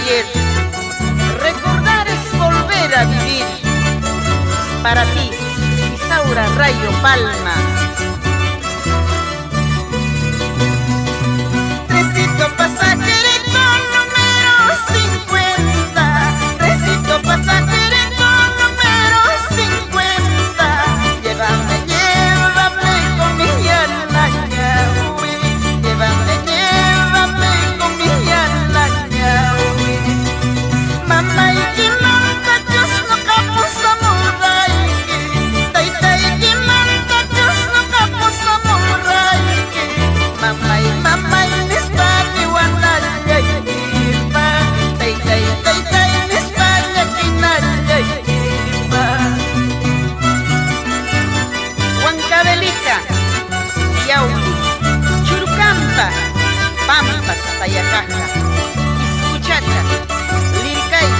ayer. Recordar es volver a vivir. Para ti, Isaura Rayo Palma. Tresito pasajerito número 50. Tresito pasajerito número 50. Llévame, llévame con mi yalaña, uy. Llévame, llévame con mi yalaña, uy. Mamá y kimanta Dios no capo samurai. Taitai kimanta Dios no capo samurai. Mamá y nispati wanaya iba. Taitai nispati kinaya iba. Huancavelica, Yauti, Churucampa, Pampas, Tayacaja, Iscuchaca, Liricay.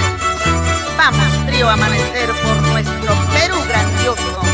Vamos, trío, a amanecer por nuestro Perú grandioso.